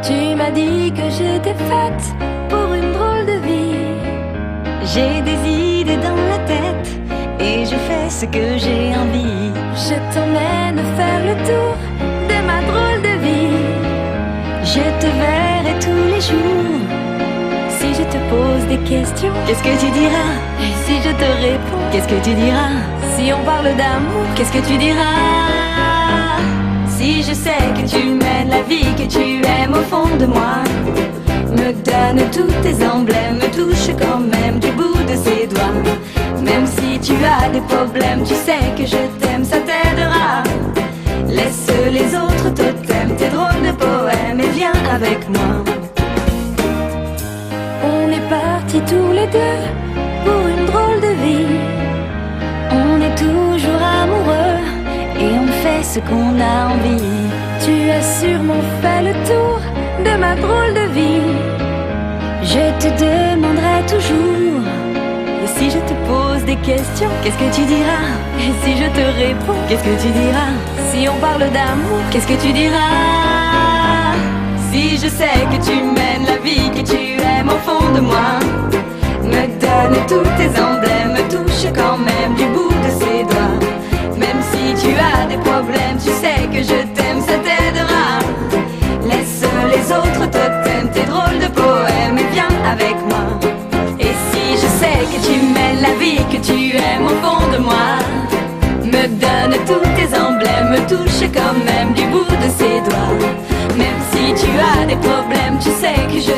Tu m'as dit que j'étais faite pour une drôle de vie. J'ai des idées dans la tête et je fais ce que j'ai envie. Je t'emmène faire le tour de ma drôle de vie. Je te verrai tous les jours. Si je te pose des questions, qu'est-ce que tu diras? Et si je te réponds, qu'est-ce que tu diras? Si on parle d'amour, qu'est-ce que tu diras? Si je sais que tu mènes la vie que tu aimes au fond de moi, me donne tous tes emblèmes, me touche quand même du bout de ses doigts. Même si tu as des problèmes, tu sais que je t'aime, ça t'aidera. Laisse les autres totems, tes drôles de poèmes, et viens avec moi. On est partis tous les deux pour une drôle de vie. On est toujours amoureux et on fait ce qu'on a envie. Tu as sûrement fait le tour de ma drôle de vie. Je te demanderai toujours. Et si je te pose des questions, qu'est-ce que tu diras? Et si je te réponds, qu'est-ce que tu diras? Si on parle d'amour, qu'est-ce que tu diras? Si je sais que tu mènes la vie que tu aimes au fond de moi, me donne tous tes emblèmes, me touche quand même du bout de ses doigts. Même si tu as des problèmes, tu sais que je t'aime, ça t'aidera. Laisse les autres totems, tes drôles de poèmes, et viens avec moi. Et si je sais que tu mènes la vie que tu aimes au fond de moi, me donne tous tes emblèmes, me touche quand même du bout de ses doigts. Même si tu as des problèmes, tu sais que je